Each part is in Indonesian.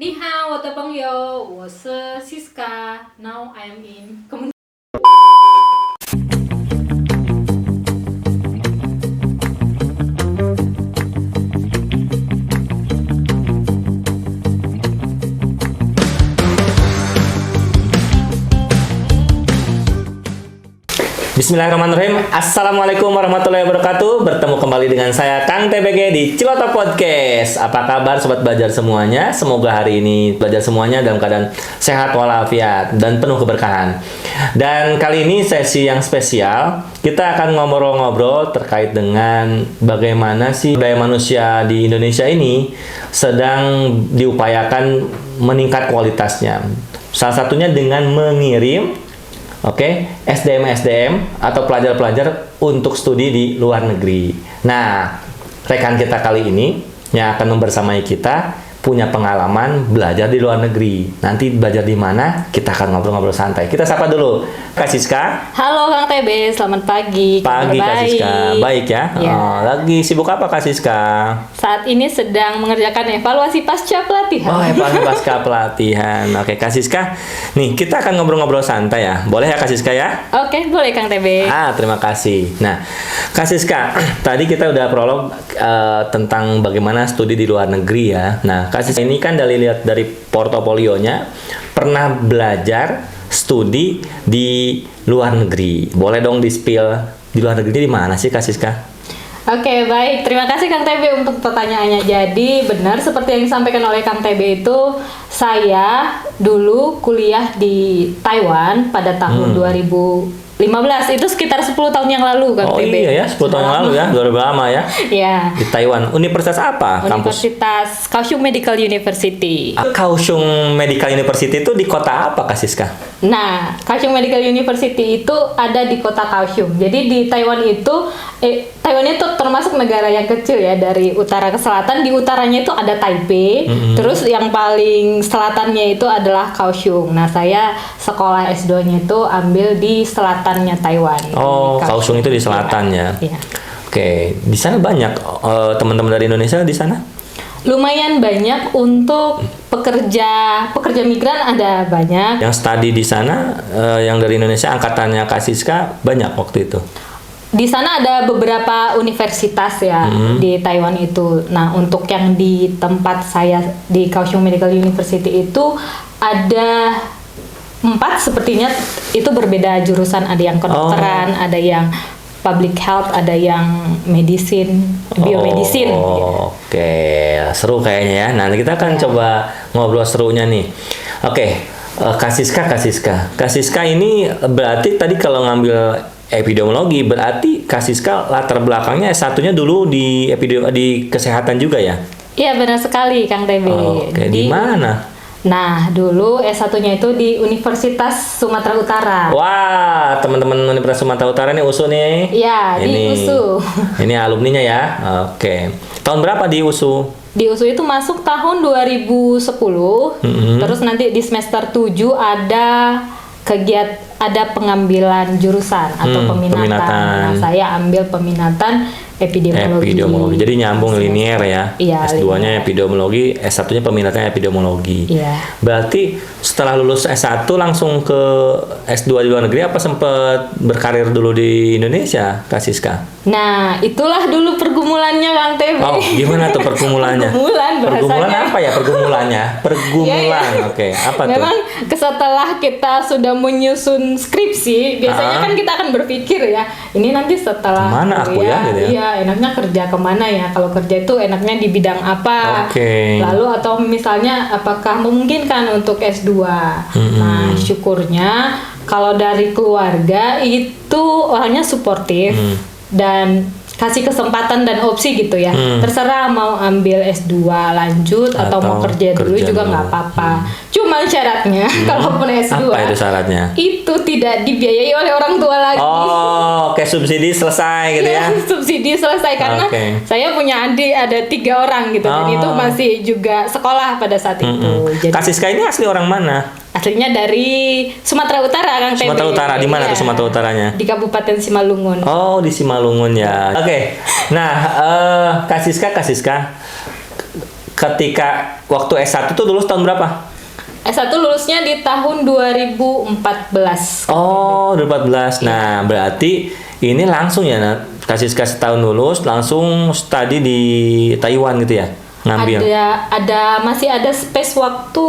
你好，我的朋友，我是 Siska. Now I am in Bismillahirrahmanirrahim. Assalamualaikum warahmatullahi wabarakatuh. Bertemu kembali dengan saya Kang TBG di Ciloto Podcast. Apa kabar sobat belajar semuanya? Semoga hari ini belajar semuanya dalam keadaan sehat walafiat dan penuh keberkahan. Dan kali ini sesi yang spesial. Kita akan ngobrol-ngobrol terkait dengan bagaimana sih daya manusia di Indonesia ini sedang diupayakan meningkat kualitasnya. Salah satunya dengan mengirim SDM atau pelajar-pelajar untuk studi di luar negeri. Nah, rekan kita kali ini yang akan membersamai kita punya pengalaman belajar di luar negeri. Nanti belajar di mana? Kita akan ngobrol-ngobrol santai. Kita sapa dulu Kak Siska. Halo Kang TB, selamat pagi. Pagi Kak Siska. Baik ya. Ya. Lagi sibuk apa Kak Siska? Saat ini sedang mengerjakan evaluasi pasca pelatihan. Oh, evaluasi pasca pelatihan. Oke, Kak Siska. Nih, kita akan ngobrol-ngobrol santai ya. Boleh ya Kak Siska ya? Oke, boleh Kang TB. Terima kasih. Nah, Kak Siska, tadi kita udah prolog tentang bagaimana studi di luar negeri ya. Nah, Kak Siska ini kan lihat dari portofolionya pernah belajar studi di luar negeri. Boleh dong di-spill di luar negeri di mana sih Kak Siska? Oke, baik. Terima kasih Kang TB untuk pertanyaannya. Jadi, benar seperti yang disampaikan oleh Kang TB itu, saya dulu kuliah di Taiwan pada tahun 2015. Itu sekitar 10 tahun yang lalu Kang TB. Oh iya ya, 10 tahun yang lalu ya. Udah lama ya. Iya. Di Taiwan. Universitas apa? Kampus? Universitas Kaohsiung Medical University. Kaohsiung Medical University itu di kota apa Kak Siska? Nah, Kaohsiung Medical University itu ada di kota Kaohsiung. Jadi di Taiwan itu, Taiwan itu termasuk negara yang kecil ya, dari utara ke selatan. Di utaranya itu ada Taipei, terus yang paling selatannya itu adalah Kaohsiung. Nah, saya sekolah S2-nya itu ambil di selatannya Taiwan. Oh, Kaohsiung itu di selatan ya. Iya. Oke, di sana banyak teman-teman dari Indonesia di sana? Lumayan banyak untuk pekerja migran, ada banyak. Yang studi di sana yang dari Indonesia angkatannya Kak Siska banyak waktu itu. Di sana ada beberapa universitas ya di Taiwan itu. Nah, untuk yang di tempat saya di Kaohsiung Medical University itu ada 4 sepertinya, itu berbeda jurusan. Ada yang kedokteran, ada yang public health, ada yang biomedicine. Oh, oke, seru kayaknya ya. Nah, kita akan coba ngobrol serunya nih. Oke, Kak Siska ini berarti tadi kalau ngambil epidemiologi, berarti Kak Siska latar belakangnya S1-nya dulu di kesehatan juga ya? Iya, benar sekali Kang TB. Oke, di mana? Nah, dulu S1-nya itu di Universitas Sumatera Utara. Wah, teman-teman Universitas Sumatera Utara nih USU nih. Iya, di USU. Ini alumninya ya. Oke. Tahun berapa di USU? Di USU itu masuk tahun 2010. Terus nanti di semester 7 ada pengambilan jurusan atau peminatan. Nah, saya ambil peminatan epidemiologi. Jadi nyambung linier ya. Iya, S2-nya epidemiologi, S1-nya peminatnya epidemiologi. Iya. Berarti setelah lulus S1 langsung ke S2 di luar negeri, apa sempat berkarir dulu di Indonesia, Kak Siska? Nah, itulah dulu pergumulannya Kang TB. Oh, gimana tuh pergumulannya? Pergumulan apa ya pergumulannya? Pergumulan. Ya. Oke, apa tuh? Memang setelah kita sudah menyusun skripsi, biasanya kan kita akan berpikir ya, ini nanti setelah mana aku ya gitu ya? Iya, enaknya kerja kemana ya? Kalau kerja itu enaknya di bidang apa? Oke. Lalu atau misalnya apakah memungkinkan untuk S2? Nah, syukurnya kalau dari keluarga itu orangnya suportif dan kasih kesempatan dan opsi gitu ya. Terserah mau ambil S2 lanjut atau mau kerja dulu juga nggak apa-apa. Cuman syaratnya kalaupun S2 apa itu syaratnya? Itu tidak dibiayai oleh orang tua lagi. Oh, kayak subsidi selesai gitu ya? Subsidi selesai karena saya punya adik ada 3 orang gitu dan itu masih juga sekolah pada saat itu. Jadi, Kak Siska ini asli orang mana? Aslinya dari Sumatera Utara, Kang TB. Sumatera Utara, di mana tuh Sumatera Utaranya? Di Kabupaten Simalungun. Oh, di Simalungun ya. Oke. Nah, Kak Siska, ketika waktu S1 tuh lulus tahun berapa? S1 lulusnya di tahun 2014. Oh, 2014. Nah, berarti ini langsung ya, kasih tahun lulus langsung studi di Taiwan gitu ya? Ngambil. Masih ada space waktu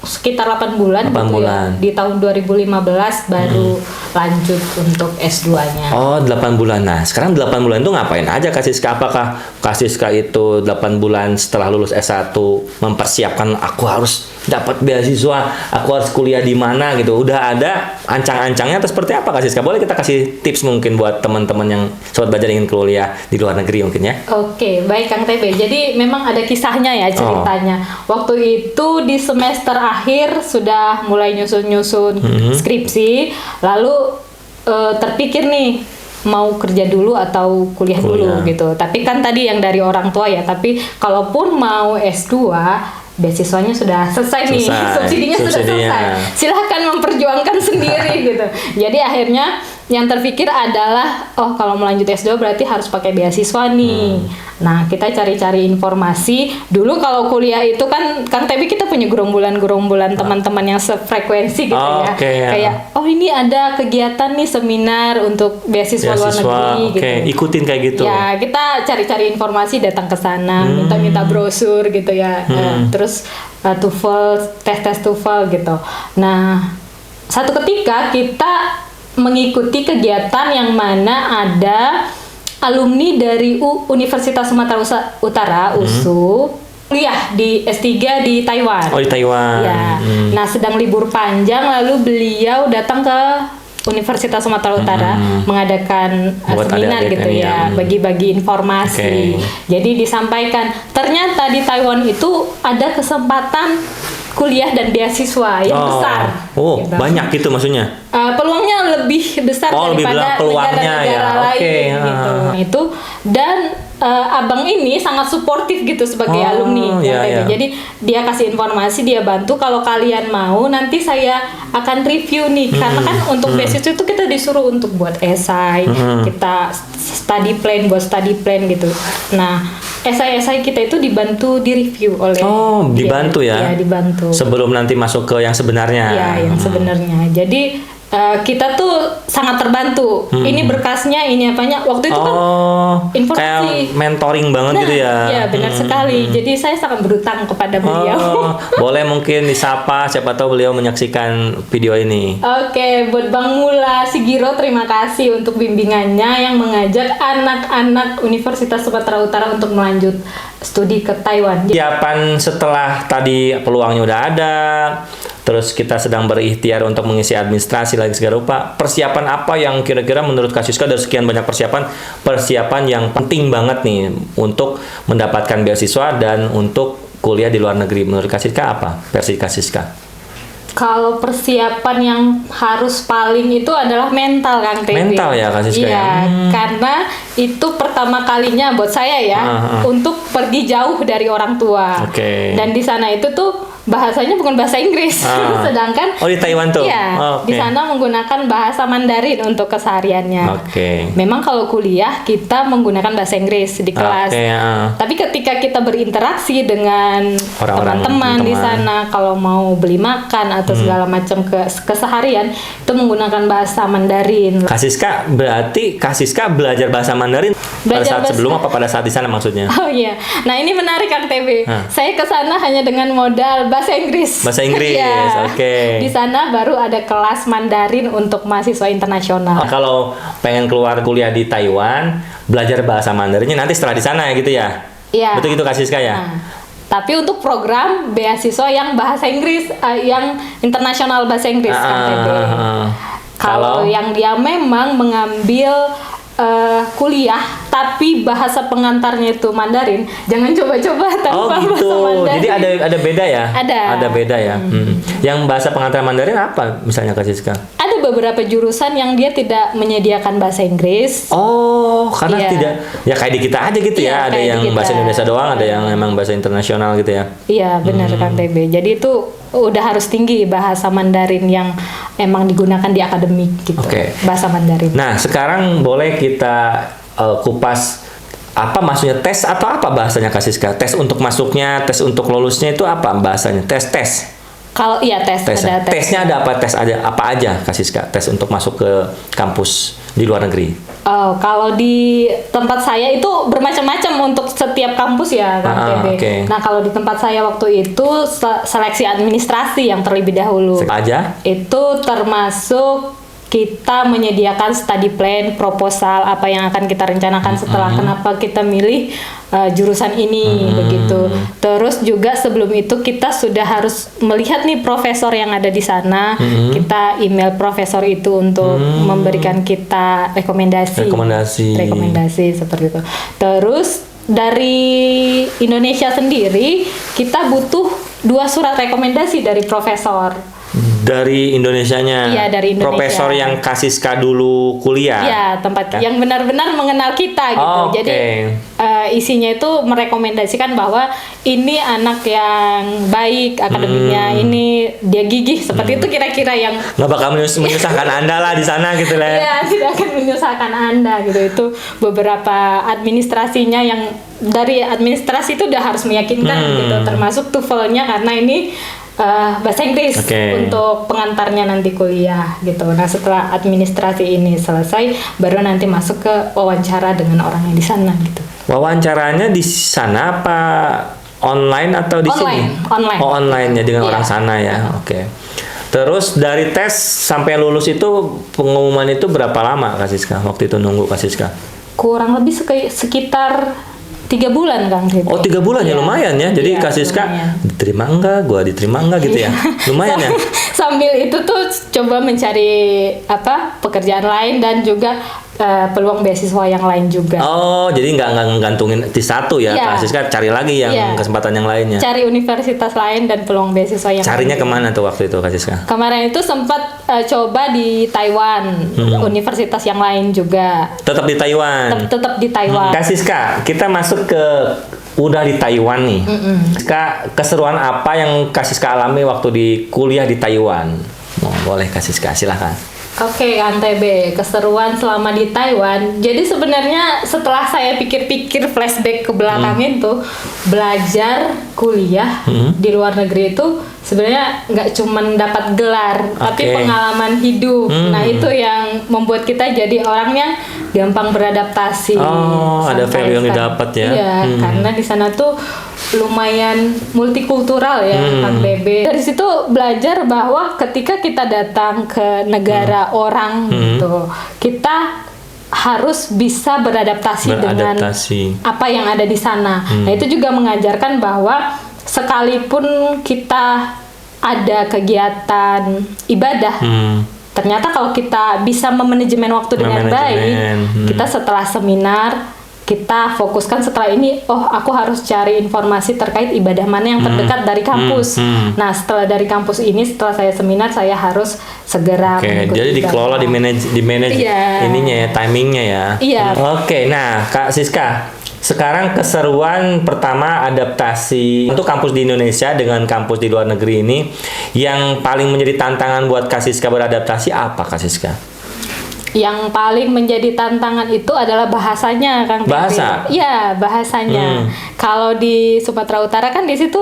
sekitar 8 bulan 8 gitu bulan. ya. Di tahun 2015 baru lanjut untuk S2-nya. Oh, 8 bulan. Nah, sekarang 8 bulan itu ngapain aja Kak Siska? Apakah Kak Siska itu 8 bulan setelah lulus S1 mempersiapkan aku harus dapat beasiswa, aku harus kuliah di mana gitu? Udah ada ancang-ancangnya atau seperti apa Kak Siska? Boleh kita kasih tips mungkin buat teman-teman yang sobat belajar ingin kuliah di luar negeri mungkin ya? Oke, baik Kang TB. Jadi memang ada kisahnya ya ceritanya. Waktu itu di semester akhir sudah mulai nyusun-nyusun skripsi, lalu terpikir nih mau kerja dulu atau kuliah dulu gitu. Tapi kan tadi yang dari orang tua ya, tapi kalaupun mau S2 beasiswanya sudah selesai nih, subsidinya sudah selesai. Silahkan memperjuangkan sendiri gitu. Jadi akhirnya yang terpikir adalah, oh kalau melanjut S2 berarti harus pakai beasiswa nih. Nah, kita cari-cari informasi. Dulu kalau kuliah itu kan, Kang Tebi kita punya gerombolan-gerombolan teman-teman yang sefrekuensi gitu ya. Kayak, oh ini ada kegiatan nih seminar untuk beasiswa luar negeri gitu. Ikutin kayak gitu. Ya, kita cari-cari informasi, datang ke sana, minta-minta brosur gitu ya. Terus TOEFL, tes TOEFL gitu. Nah, satu ketika kita mengikuti kegiatan yang mana ada alumni dari Universitas Sumatera Utara, USU, kuliah di S3 di Taiwan. Oh, di Taiwan. Ya. Nah, sedang libur panjang lalu beliau datang ke Universitas Sumatera Utara mengadakan seminar gitu ya, bagi-bagi informasi. Jadi disampaikan, ternyata di Taiwan itu ada kesempatan kuliah dan beasiswa yang besar. Gitu. Banyak gitu maksudnya? Peluangnya lebih besar daripada negara-negara lain gitu. Itu dan abang ini sangat suportif gitu sebagai alumni. Jadi dia kasih informasi, dia bantu kalau kalian mau nanti saya akan review nih, karena kan untuk beasiswa itu kita disuruh untuk buat esai, kita study plan gitu. Nah, esai-esai kita itu dibantu direview oleh dibantu ya? Iya, dibantu. Sebelum nanti masuk ke yang sebenarnya. Iya, yang sebenarnya. Jadi kita tuh sangat terbantu. Ini berkasnya, ini apanya. Waktu itu kan informasi. Kayak mentoring banget gitu ya. Iya, benar sekali. Jadi saya sangat berutang kepada beliau. Boleh mungkin disapa, siapa tahu beliau menyaksikan video ini. Oke, buat Bang Mula Sigiro, terima kasih untuk bimbingannya yang mengajak anak-anak Universitas Sumatera Utara untuk melanjut studi ke Taiwan. Siapan setelah tadi peluangnya udah ada, terus kita sedang berikhtiar untuk mengisi administrasi lagi segala rupa. Persiapan apa yang kira-kira menurut Kak Siska dari sekian banyak persiapan yang penting banget nih untuk mendapatkan beasiswa dan untuk kuliah di luar negeri? Menurut Kak Siska apa versi Kak Siska? Kalau persiapan yang harus paling itu adalah mental, Kang Tebi. Mental ya, Kak Siska? Iya, karena itu pertama kalinya buat saya ya untuk pergi jauh dari orang tua. Dan di sana itu tuh bahasanya bukan bahasa Inggris, sedangkan di Taiwan tuh. Iya, di sana menggunakan bahasa Mandarin untuk kesehariannya. Memang kalau kuliah kita menggunakan bahasa Inggris di kelas. Tapi ketika kita berinteraksi dengan teman-teman di sana, kalau mau beli makan atau segala macam keseharian itu menggunakan bahasa Mandarin. Kak Siska, berarti Kak Siska belajar bahasa Mandarin pada saat sebelum apa pada saat di sana maksudnya? Oh iya. Nah, ini menarik Kang TB. Saya ke sana hanya dengan modal bahasa Inggris. Bahasa Inggris. Ya. Di sana baru ada kelas Mandarin untuk mahasiswa internasional. Kalau pengen keluar kuliah di Taiwan, belajar bahasa Mandarinnya nanti setelah di sana ya gitu ya? Iya. Betul gitu Kak Siska ya? Tapi untuk program beasiswa yang bahasa Inggris, yang internasional bahasa Inggris Kang TB. Kalau yang dia memang mengambil kuliah tapi bahasa pengantarnya itu Mandarin, jangan coba-coba tanpa bahasa Mandarin. Jadi ada beda ya? Ada beda ya. Yang bahasa pengantar Mandarin apa misalnya Kak Siska? Ada beberapa jurusan yang dia tidak menyediakan bahasa Inggris. Karena tidak ya kayak di kita aja gitu ya. Ada yang bahasa Indonesia doang, ada yang memang bahasa internasional gitu ya. Iya, benar Kang TB. Jadi itu udah harus tinggi bahasa Mandarin yang emang digunakan di akademik gitu. Bahasa Mandarin. Nah, sekarang boleh kita kupas apa maksudnya tes atau apa bahasanya Kak Siska? Tes untuk masuknya, tes untuk lulusnya itu apa bahasanya? Tes. Kalau iya tes, ada tes. Tesnya ada apa? Tes ada apa aja Kak Siska? Tes untuk masuk ke kampus di luar negeri. Oh, kalau di tempat saya itu bermacam-macam untuk setiap kampus ya, Kang TB. Okay. Nah, kalau di tempat saya waktu itu seleksi administrasi yang terlebih dahulu. Aja? Itu termasuk kita menyediakan study plan, proposal, apa yang akan kita rencanakan setelah kenapa kita milih jurusan ini, begitu. Terus juga sebelum itu kita sudah harus melihat nih profesor yang ada di sana, kita email profesor itu untuk memberikan kita rekomendasi seperti itu. Terus dari Indonesia sendiri kita butuh 2 surat rekomendasi dari profesor. Dari Indonesianya? Iya, dari Indonesia. Profesor yang Kak Siska dulu kuliah? Iya, tempat yang benar-benar mengenal kita gitu. Jadi isinya itu merekomendasikan bahwa ini anak yang baik akademiknya, ini dia gigih, seperti itu kira-kira yang nggak bakal menyusahkan Anda lah di sana gitu lah. Iya, tidak akan menyusahkan Anda gitu. Itu beberapa administrasinya yang dari administrasi itu udah harus meyakinkan gitu, termasuk TOEFL-nya karena ini bahasa Inggris untuk pengantarnya nanti kuliah gitu. Nah, setelah administrasi ini selesai, baru nanti masuk ke wawancara dengan orang yang di sana gitu. Wawancaranya di sana apa online atau di sini? Online. Oh, online ya dengan orang sana ya. Oke. Terus dari tes sampai lulus itu pengumuman itu berapa lama Kak Siska? Waktu itu nunggu Kak Siska? Kurang lebih sekitar 3 bulan Kang. Oh 3 bulan ya lumayan ya. Jadi Kak Siska diterima enggak, gua diterima enggak gitu ya. Lumayan ya. Sambil itu tuh coba mencari pekerjaan lain dan juga peluang beasiswa yang lain juga. Oh, jadi nggak gantungin di satu ya, Kak Siska cari lagi yang kesempatan yang lainnya. Cari universitas lain dan peluang beasiswa yang carinya lain. Kemana tuh waktu itu Kak Siska? Kemarin itu sempat coba di Taiwan, universitas yang lain juga. Tetap di Taiwan. Tetap di Taiwan. Kak Siska, kita masuk ke udah di Taiwan nih. Kak, keseruan apa yang Kak Siska alami waktu di kuliah di Taiwan? Boleh Kak Siska, silahkan. Oke, Kang TB, keseruan selama di Taiwan. Jadi sebenarnya setelah saya pikir-pikir flashback ke belakang itu, belajar kuliah di luar negeri itu sebenarnya nggak cuma dapat gelar, tapi pengalaman hidup. Nah, itu yang membuat kita jadi orang yang gampang beradaptasi. Oh, ada value yang didapat ya. Iya, karena di sana tuh lumayan multikultural ya, Kang TB. Dari situ belajar bahwa ketika kita datang ke negara orang gitu, kita harus bisa beradaptasi dengan apa yang ada di sana. Nah, itu juga mengajarkan bahwa sekalipun kita ada kegiatan ibadah, ternyata kalau kita bisa memanajemen waktu dengan baik, kita setelah seminar kita fokuskan setelah ini, aku harus cari informasi terkait ibadah mana yang terdekat dari kampus. Nah, setelah dari kampus ini, setelah saya seminar, saya harus segera jadi dikelola, di manage ininya ya, timingnya ya. Iya. Oke, nah Kak Siska, sekarang keseruan pertama adaptasi untuk kampus di Indonesia dengan kampus di luar negeri ini, yang paling menjadi tantangan buat Kak Siska beradaptasi apa Kak Siska? Yang paling menjadi tantangan itu adalah bahasanya, Kang. Bahasa? Iya, bahasanya. Kalau di Sumatera Utara kan di situ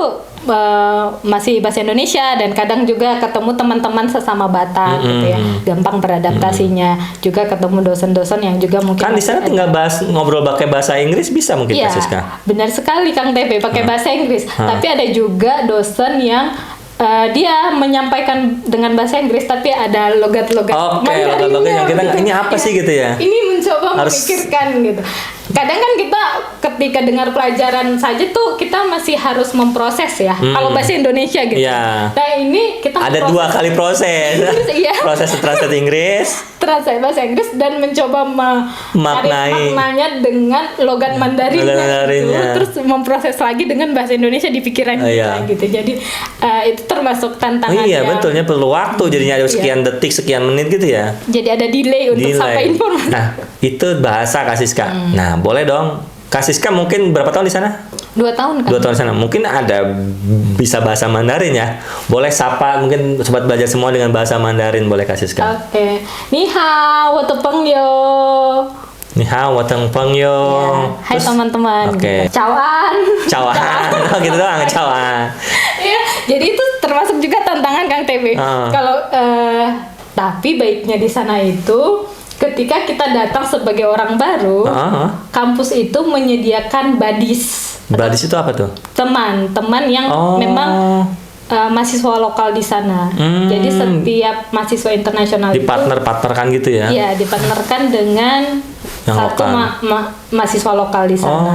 masih bahasa Indonesia dan kadang juga ketemu teman-teman sesama Batak gitu ya, gampang beradaptasinya. Juga ketemu dosen-dosen yang juga mungkin kan di sana tinggal ngobrol pakai bahasa Inggris bisa mungkin Kak Siska. Benar sekali Kang TP, pakai bahasa Inggris. Tapi ada juga dosen yang dia menyampaikan dengan bahasa Inggris tapi ada logat-logat logat-logat yang kita ini apa sih gitu ya. Ini mencoba memikirkan gitu. Kadang kan kita ketika dengar pelajaran saja tuh kita masih harus memproses ya. Kalau bahasa Indonesia gitu. Nah, ini kita ada 2 kali proses. Proses translate Inggris, translate bahasa Inggris dan mencoba maknanya dengan logat Mandarinnya gitu. Terus memproses lagi dengan bahasa Indonesia di pikiran kita gitu. Jadi itu termasuk tantangan. Betulnya perlu waktu, jadinya ada sekian detik, sekian menit gitu ya. Jadi ada delay untuk sampai informasi. Nah, itu bahasa Kak Siska. Nah, boleh dong. Kak Siska mungkin berapa tahun di sana? 2 tahun kan? 2 tahun di sana. Mungkin ada bisa bahasa Mandarin ya. Boleh sapa mungkin sobat belajar semua dengan bahasa Mandarin, boleh Kak Siska? Oke. Ni hao, wo te peng yo. Ni hao, wateng pengyong. Hai teman-teman. Oke. Cawan. Cawan. Oh, gitu doang, cawan. Iya, jadi itu termasuk juga tantangan Kang TB. Kalau tapi baiknya di sana itu ketika kita datang sebagai orang baru, kampus itu menyediakan badis. Badis itu apa tuh? Teman yang memang mahasiswa lokal di sana. Jadi setiap mahasiswa internasional itu dipartnerkan gitu ya? Iya, dipartnerkan dengan yang satu mahasiswa lokal di sana.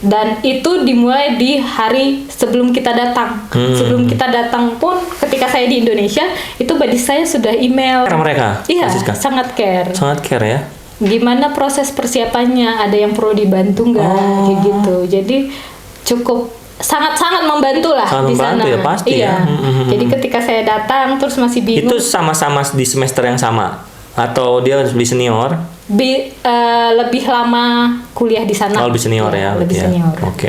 Dan itu dimulai di hari sebelum kita datang. Sebelum kita datang pun, ketika saya di Indonesia, itu badis saya sudah email. Care mereka? Iya, sangat care. Sangat care ya? Gimana proses persiapannya? Ada yang perlu dibantu nggak? Kayak gitu. Jadi cukup sangat-sangat membantu lah di sana. Ya, pasti iya. Ya. Jadi ketika saya datang terus masih bingung. Itu sama-sama di semester yang sama atau dia lebih senior? Lebih lama kuliah di sana. Lebih senior ya. Lebih senior. Oke.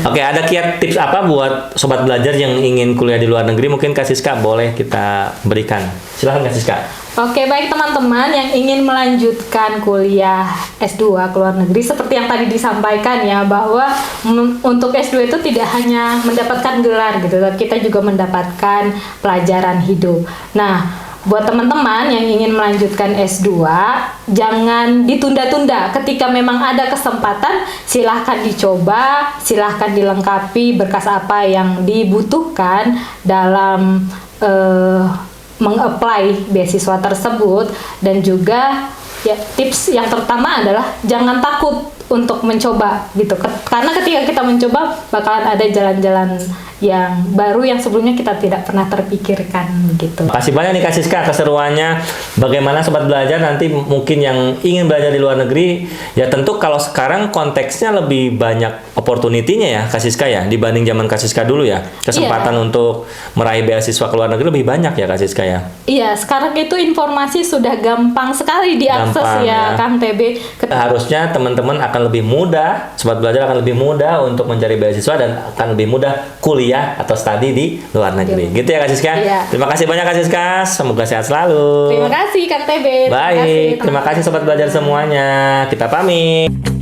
Oke, ada kiat tips apa buat sobat belajar yang ingin kuliah di luar negeri? Mungkin Kak Siska boleh kita berikan. Silahkan Kak Siska. Oke, baik teman-teman yang ingin melanjutkan kuliah S2 ke luar negeri, seperti yang tadi disampaikan ya, bahwa untuk S2 itu tidak hanya mendapatkan gelar gitu, tapi kita juga mendapatkan pelajaran hidup. Nah, buat teman-teman yang ingin melanjutkan S2, jangan ditunda-tunda. Ketika memang ada kesempatan, silahkan dicoba, silahkan dilengkapi berkas apa yang dibutuhkan dalam meng-apply beasiswa tersebut. Dan juga ya, tips yang pertama adalah jangan takut untuk mencoba gitu. Karena ketika kita mencoba bakalan ada jalan-jalan yang baru yang sebelumnya kita tidak pernah terpikirkan gitu. Makasih banyak nih Kak Siska keseruannya. Bagaimana sobat belajar nanti mungkin yang ingin belajar di luar negeri, ya tentu kalau sekarang konteksnya lebih banyak opportunity-nya ya Kak Siska ya dibanding zaman Kak Siska dulu ya. Kesempatan untuk meraih beasiswa ke luar negeri lebih banyak ya Kak Siska ya. Iya, sekarang itu informasi sudah gampang sekali diakses ya Kang TB. Harusnya teman-teman akan lebih mudah, sobat belajar akan lebih mudah untuk mencari beasiswa dan akan lebih mudah kuliah atau studi di luar negeri. Gitu ya Kak Siska? Iya. Terima kasih banyak Kak Siska. Semoga sehat selalu. Terima kasih Kang TB. Baik, terima kasih sobat belajar semuanya. Kita pamit.